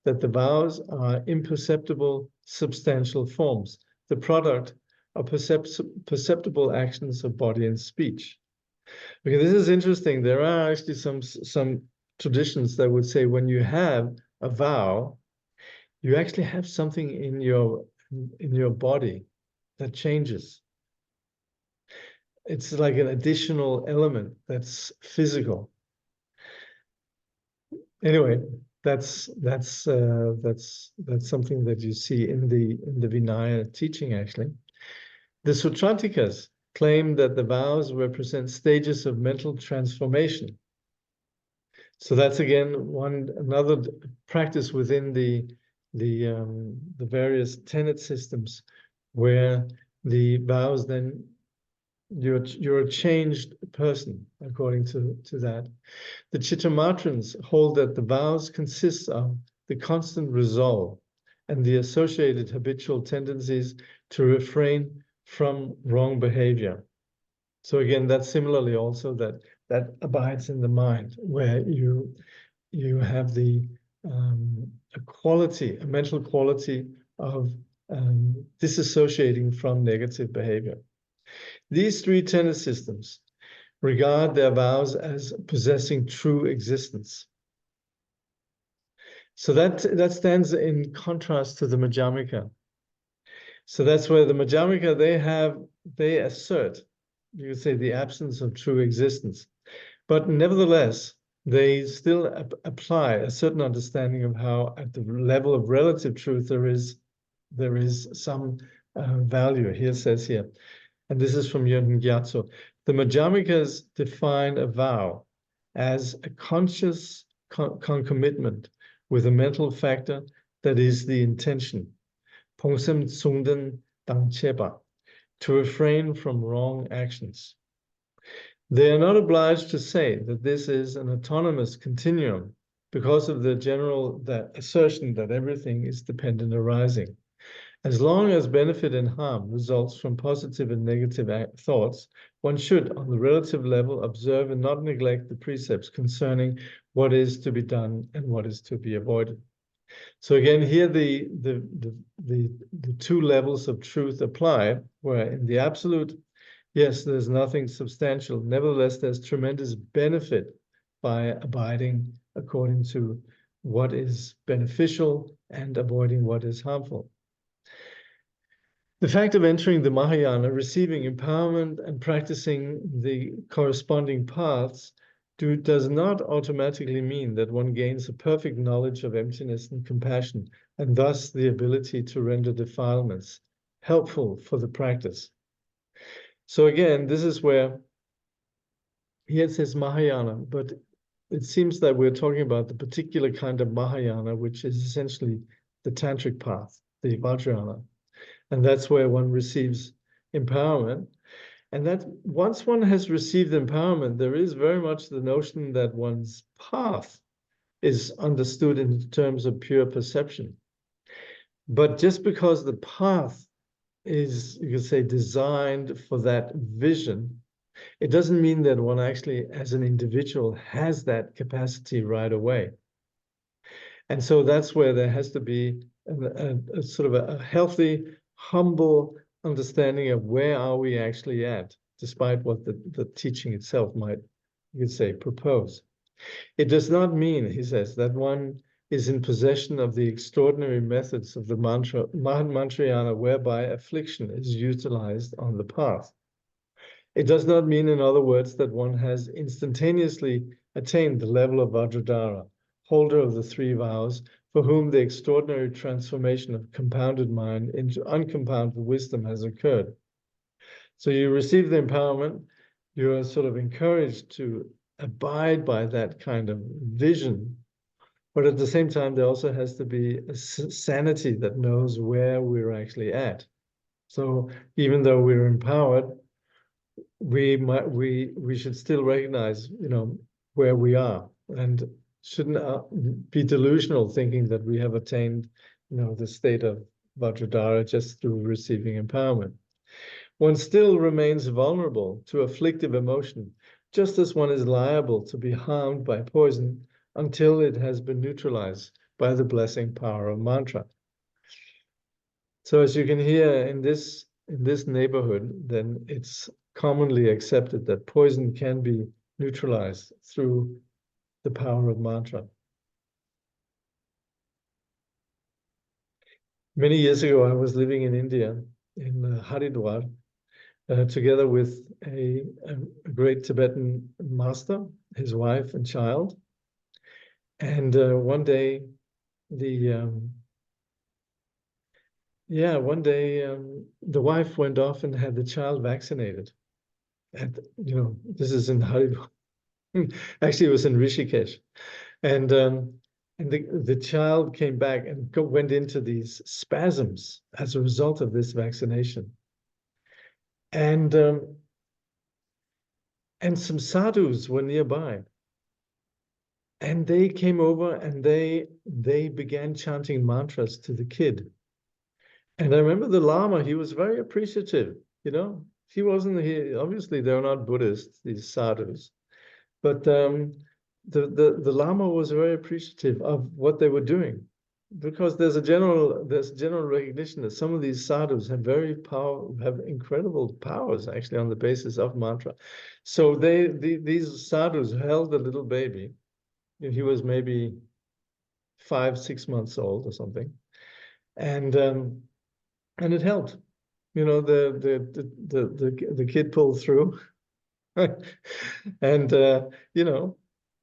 that the vows are imperceptible, substantial forms, the product of perceptible actions of body and speech. Okay, this is interesting. There are actually some traditions that would say when you have a vow, you actually have something in your body that changes. It's like an additional element that's physical. Anyway, that's something that you see in the Vinaya teaching actually. The Sutratikas claim that the vows represent stages of mental transformation. So that's again another practice within the various tenet systems, where the vows then you're a changed person according to that. The Chittamatrans hold that the vows consist of the constant resolve and the associated habitual tendencies to refrain from wrong behavior. So again, that's similarly also that abides in the mind, where you have the a mental quality of disassociating from negative behavior. These three tenet systems regard their vows as possessing true existence. So that stands in contrast to the Madhyamika. So that's where the Madhyamika, they assert, you could say, the absence of true existence. But nevertheless, they still apply a certain understanding of how, at the level of relative truth, there is some value. Here it says here, and this is from Yönten Gyatso. The Madhyamikas define a vow as a conscious concomitant with a mental factor that is the intention, Pongsem Tsungden Dangcheba, to refrain from wrong actions. They are not obliged to say that this is an autonomous continuum because of the general assertion that everything is dependent arising. As long as benefit and harm results from positive and negative thoughts, one should, on the relative level, observe and not neglect the precepts concerning what is to be done and what is to be avoided. So again, here the two levels of truth apply, where in the absolute, yes, there's nothing substantial. Nevertheless, there's tremendous benefit by abiding according to what is beneficial and avoiding what is harmful. The fact of entering the Mahayana, receiving empowerment, and practicing the corresponding paths does not automatically mean that one gains a perfect knowledge of emptiness and compassion, and thus the ability to render defilements helpful for the practice. So again, this is where here it says Mahayana, but it seems that we're talking about the particular kind of Mahayana, which is essentially the tantric path, the Vajrayana. And that's where one receives empowerment. And that once one has received empowerment, there is very much the notion that one's path is understood in terms of pure perception. But just because the path is, you could say, designed for that vision, it doesn't mean that one actually, as an individual, has that capacity right away. And so that's where there has to be a sort of a healthy, humble understanding of where are we actually at, despite what the teaching itself might, you could say, propose. It does not mean, he says, that one is in possession of the extraordinary methods of the mantrayana whereby affliction is utilized on the path. It does not mean, in other words, that one has instantaneously attained the level of Vajradhara, holder of the three vows, for whom the extraordinary transformation of compounded mind into uncompounded wisdom has occurred. So you receive the empowerment, you're sort of encouraged to abide by that kind of vision, but at the same time, there also has to be a sanity that knows where we're actually at. So even though we're empowered, we should still recognize, where we are, and shouldn't be delusional thinking that we have attained, the state of Vajradhara just through receiving empowerment. One still remains vulnerable to afflictive emotion, just as one is liable to be harmed by poison until it has been neutralized by the blessing power of mantra. So as you can hear in this neighborhood, then it's commonly accepted that poison can be neutralized through the power of mantra. Many years ago, I was living in India, in Haridwar, together with a great Tibetan master, his wife and child. And one day, the wife went off and had the child vaccinated. And this is in Haridwar. Actually, it was in Rishikesh. And the child came back and went into these spasms as a result of this vaccination. And some sadhus were nearby. And they came over and they began chanting mantras to the kid. And I remember the Lama, he was very appreciative, He wasn't here, obviously they're not Buddhists, these sadhus. But the Lama was very appreciative of what they were doing, because there's general recognition that some of these sadhus have have incredible powers actually on the basis of mantra. So these sadhus held a little baby. He was maybe 5-6 months old or something, and it helped. The kid pulled through. And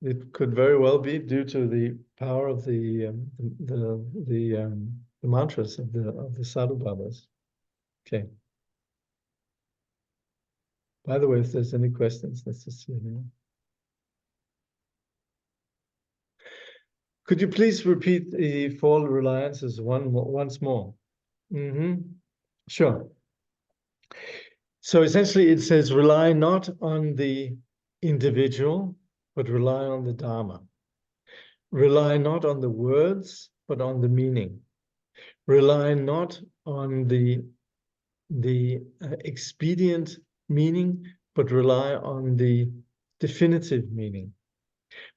it could very well be due to the power of the mantras of the sadhu babas. Okay. By the way, if there's any questions, let's just see here. Could you please repeat the 4 reliances once more? Sure. So essentially it says rely not on the individual, but rely on the Dharma. Rely not on the words, but on the meaning. Rely not on the expedient meaning, but rely on the definitive meaning.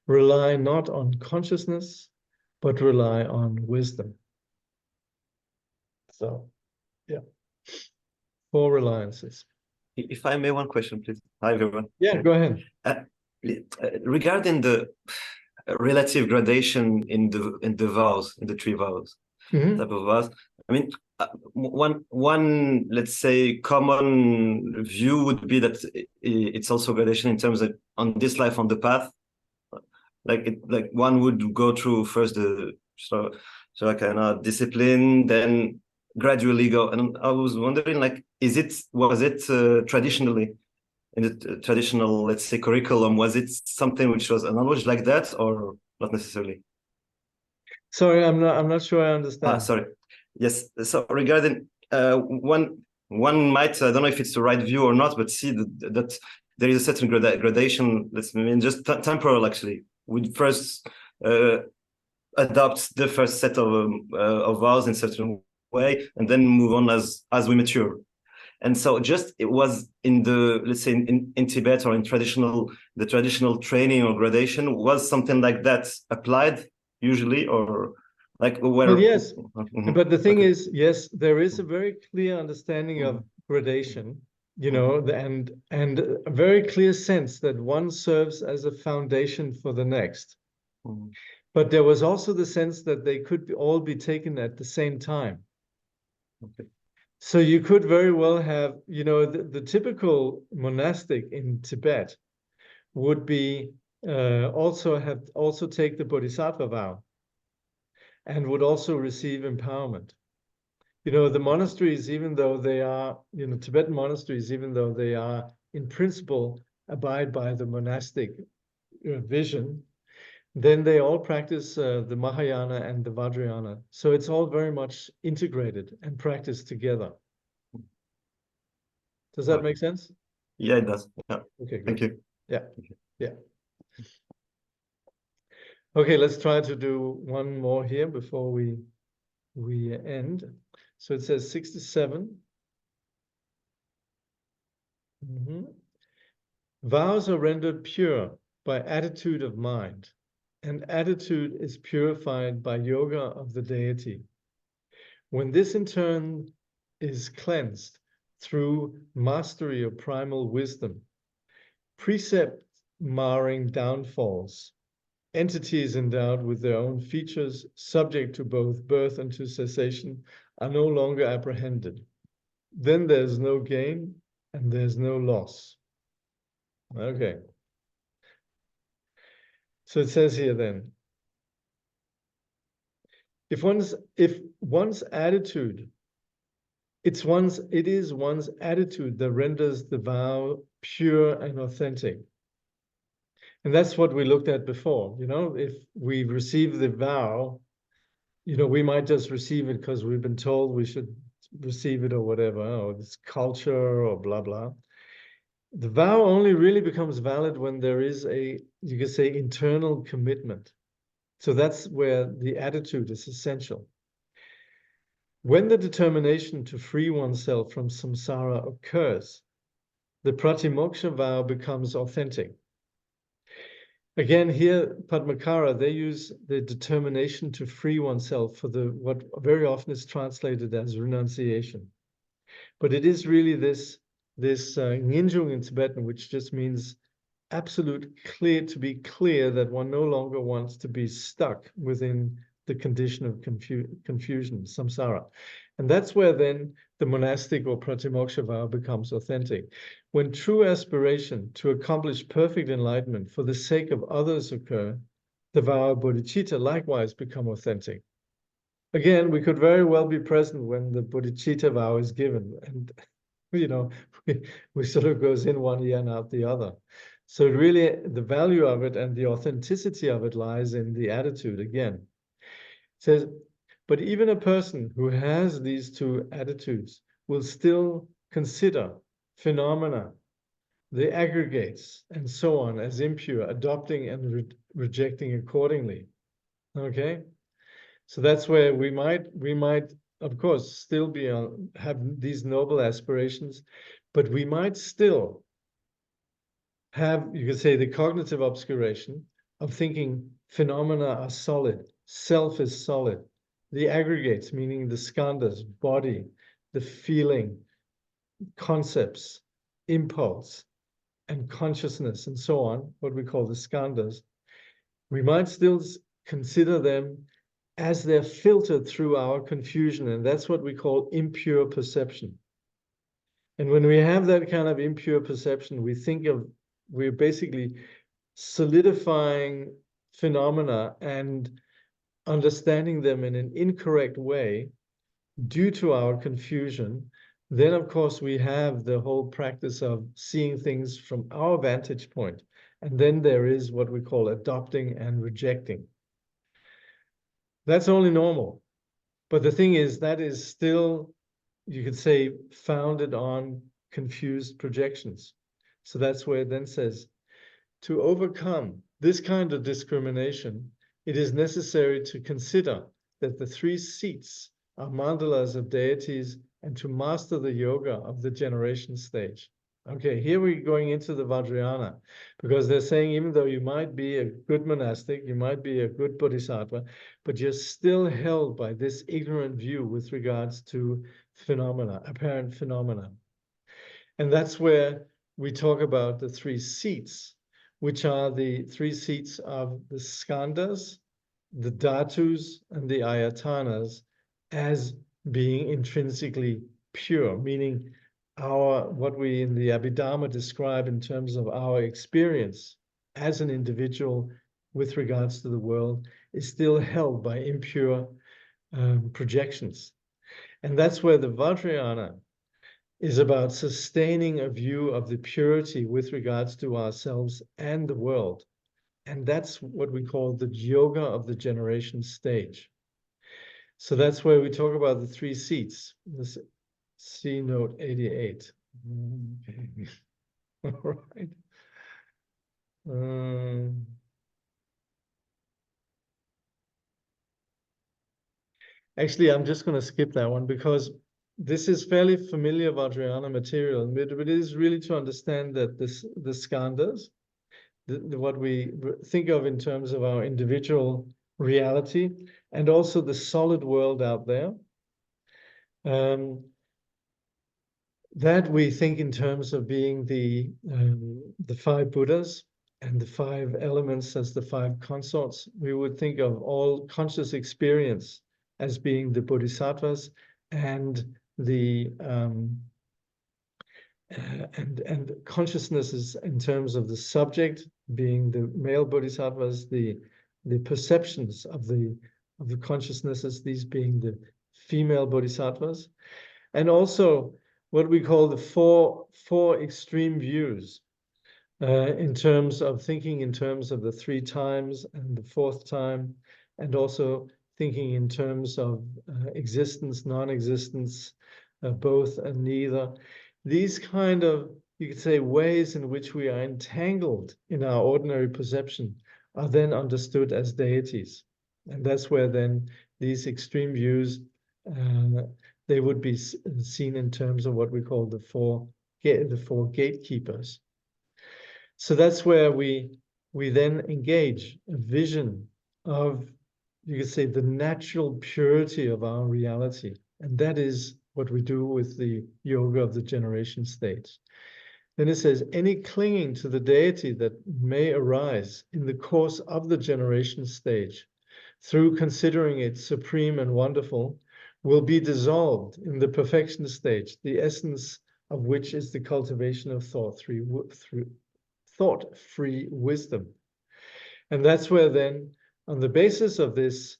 Rely not on consciousness, but rely on wisdom. So, yeah. 4 reliances. If I may, one question, please. Hi, everyone. Yeah, go ahead. Regarding the relative gradation in the vows, in the 3 vows, type of vows, I mean, one let's say common view would be that it's also gradation in terms of on this life on the path, like one would go through first the kind of discipline, then gradually go. And I was wondering, like, was it traditionally in the traditional, let's say, curriculum, was it something which was acknowledged like that, or not necessarily? Sorry, I'm not sure I understand. Sorry. Yes. So regarding one might, I don't know if it's the right view or not, but see that there is a certain gradation. Let's mean just temporal actually. Would first adopt the first set of vows in a certain way, and then move on as we mature. And so just it was in the, let's say in Tibet or in the traditional training or gradation was something like that applied usually, or like where? Well, yes, but the thing is, yes, there is a very clear understanding of gradation, and a very clear sense that one serves as a foundation for the next. But there was also the sense that they could all be taken at the same time. Okay. So you could very well have, the typical monastic in Tibet would be also take the Bodhisattva vow and would also receive empowerment. The monasteries, even though they are, Tibetan monasteries, even though they are in principle abide by the monastic vision, then they all practice the Mahayana and the Vajrayana. So it's all very much integrated and practiced together. Does that make sense? Yeah, it does. Yeah. Okay, good. Thank you. Yeah. Yeah. Okay, let's try to do one more here before we end. So it says 67. Vows are rendered pure by attitude of mind, and attitude is purified by yoga of the deity. When this in turn is cleansed through mastery of primal wisdom, precept marring downfalls, entities endowed with their own features, subject to both birth and to cessation, are no longer apprehended. Then there's no gain and there's no loss. Okay. So it says here then, if one's attitude, it is one's attitude that renders the vow pure and authentic. And that's what we looked at before. If we receive the vow, we might just receive it because we've been told we should receive it or whatever, or it's culture or blah, blah. The vow only really becomes valid when there is you could say, internal commitment. So that's where the attitude is essential. When the determination to free oneself from samsara occurs, the pratimoksha vow becomes authentic. Again, here, Padmakara, they use the determination to free oneself for what very often is translated as renunciation. But it is really this nginjung in Tibetan, which just means to be clear that one no longer wants to be stuck within the condition of confusion, samsara. And that's where then the monastic or pratimoksha vow becomes authentic. When true aspiration to accomplish perfect enlightenment for the sake of others occur, the vow of bodhicitta likewise become authentic. Again, we could very well be present when the bodhicitta vow is given, and we sort of goes in one ear and out the other. So really, the value of it and the authenticity of it lies in the attitude again. It says, but even a person who has these two attitudes will still consider phenomena, the aggregates, and so on as impure, adopting and rejecting accordingly. Okay? So that's where we might, of course, still have these noble aspirations, but we might still have, you could say, the cognitive obscuration of thinking phenomena are solid, self is solid. The aggregates, meaning the skandhas, body, the feeling, concepts, impulse, and consciousness, and so on, what we call the skandhas, we might still consider them as they're filtered through our confusion, and that's what we call impure perception. And when we have that kind of impure perception, we're basically solidifying phenomena and understanding them in an incorrect way due to our confusion. Then, of course, we have the whole practice of seeing things from our vantage point. And then there is what we call adopting and rejecting. That's only normal. But the thing is, that is still, you could say, founded on confused projections. So that's where it then says, to overcome this kind of discrimination, it is necessary to consider that the three seats are mandalas of deities and to master the yoga of the generation stage. Okay, here we're going into the Vajrayana, because they're saying even though you might be a good monastic, you might be a good bodhisattva, but you're still held by this ignorant view with regards to phenomena, apparent phenomena. And that's where we talk about the three seats, which are the three seats of the skandhas, the dhatus, and the ayatanas, as being intrinsically pure, meaning what we in the Abhidharma describe in terms of our experience as an individual with regards to the world is still held by impure projections. And that's where the Vajrayana is about sustaining a view of the purity with regards to ourselves and the world. And that's what we call the yoga of the generation stage. So that's where we talk about the three seats. This C note 88. Okay. All right. Actually, I'm just going to skip that one because this is fairly familiar Vajrayana material, but it is really to understand that the skandhas, what we think of in terms of our individual reality, and also the solid world out there, that we think in terms of being the 5 Buddhas and the 5 elements as the 5 consorts. We would think of all conscious experience as being the bodhisattvas, and the and consciousnesses in terms of the subject being the male bodhisattvas, the perceptions of the consciousnesses, these being the female bodhisattvas, and also what we call the four extreme views in terms of thinking in terms of the 3 times and the 4th time, and also thinking in terms of existence, non-existence, both and neither. These kind of, you could say, ways in which we are entangled in our ordinary perception are then understood as deities. And that's where then these extreme views, they would be seen in terms of what we call the four gatekeepers. So that's where we then engage a vision of, you could say, the natural purity of our reality. And that is what we do with the yoga of the generation states. Then it says, any clinging to the deity that may arise in the course of the generation stage, through considering it supreme and wonderful, will be dissolved in the perfection stage, the essence of which is the cultivation of thought-free wisdom. And that's where then, on the basis of this,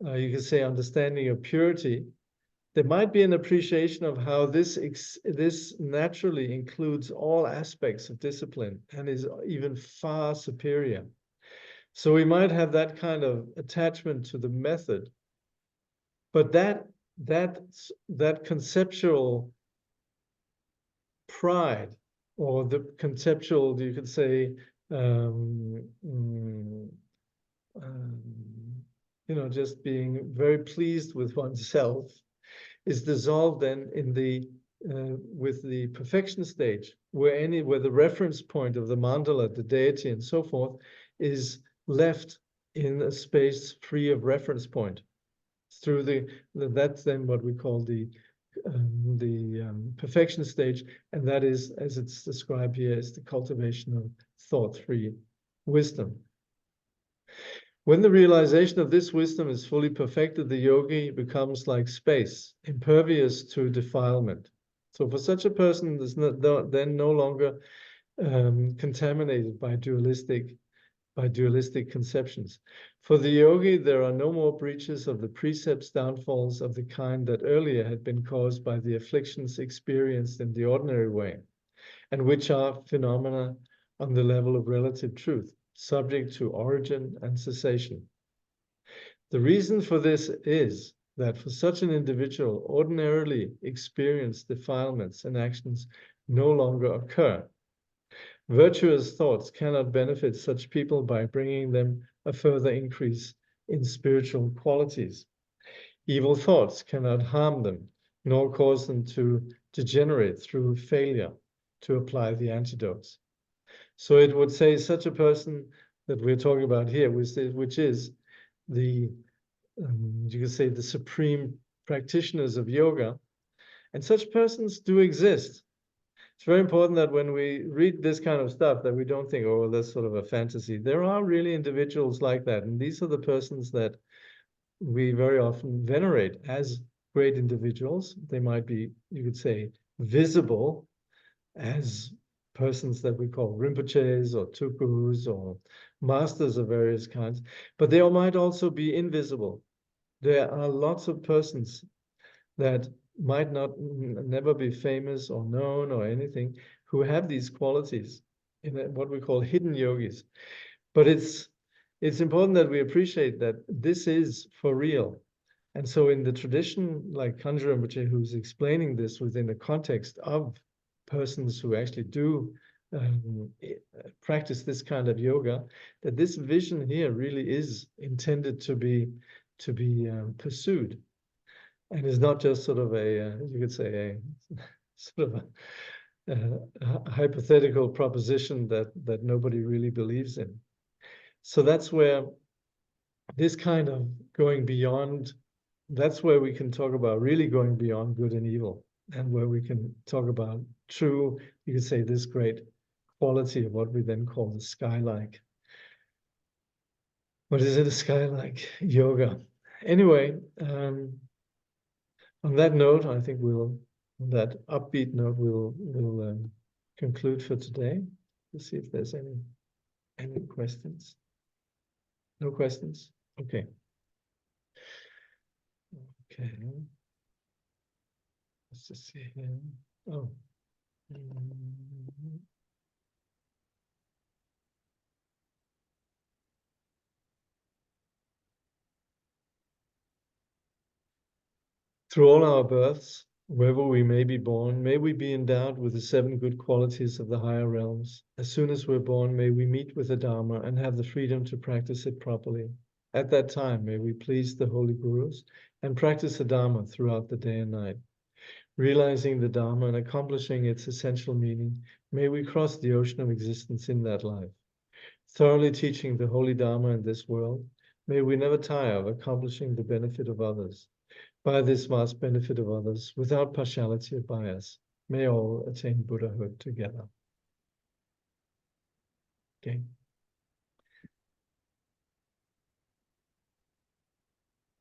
you can say, understanding of purity, there might be an appreciation of how this naturally includes all aspects of discipline and is even far superior. So we might have that kind of attachment to the method, but that conceptual pride, or the conceptual, you could say, just being very pleased with oneself, is dissolved then in the with the perfection stage, where the reference point of the mandala, the deity, and so forth, is left in a space free of reference point. Through that's then what we call the perfection stage, and that is, as it's described here, is the cultivation of thought-free wisdom. When the realization of this wisdom is fully perfected, the yogi becomes like space, impervious to defilement. So for such a person, there's then no longer contaminated by dualistic conceptions. For the yogi, there are no more breaches of the precepts, downfalls of the kind that earlier had been caused by the afflictions experienced in the ordinary way, and which are phenomena on the level of relative truth, subject to origin and cessation. The reason for this is that for such an individual, ordinarily experienced defilements and actions no longer occur. Virtuous thoughts cannot benefit such people by bringing them a further increase in spiritual qualities. Evil thoughts cannot harm them, nor cause them to degenerate through failure to apply the antidotes. So it would say such a person that we're talking about here, which is the, you could say, the supreme practitioners of yoga, and such persons do exist. It's very important that when we read this kind of stuff, that we don't think, oh, well, that's sort of a fantasy. There are really individuals like that, and these are the persons that we very often venerate as great individuals. They might be, you could say, visible as persons that we call Rinpoches or Tukus or masters of various kinds, but they might also be invisible. There are lots of persons that might never be famous or known or anything, who have these qualities in what we call hidden yogis. But it's important that we appreciate that this is for real. And so in the tradition, like Kangyur Rinpoche, who's explaining this within the context of persons who actually do practice this kind of yoga, that this vision here really is intended to be pursued. and is not just sort of a, you could say, a sort of a hypothetical proposition that nobody really believes in. So that's where this kind of going beyond, that's where we can talk about really going beyond good and evil, and where we can talk about true, you could say, this great quality of what we then call the sky-like. What is it, a sky-like yoga? Anyway, on that note, I think on that upbeat note, we'll conclude for today. Let's see if there's any questions. No questions? Okay. Okay. Let's just see here. Oh. Through all our births, wherever we may be born, may we be endowed with the 7 good qualities of the higher realms. As soon as we're born, may we meet with the Dharma and have the freedom to practice it properly. At that time, may we please the holy gurus and practice the Dharma throughout the day and night. Realizing the Dharma and accomplishing its essential meaning, may we cross the ocean of existence in that life. Thoroughly teaching the holy Dharma in this world, may we never tire of accomplishing the benefit of others. By this vast benefit of others, without partiality or bias, may all attain Buddhahood together. Okay.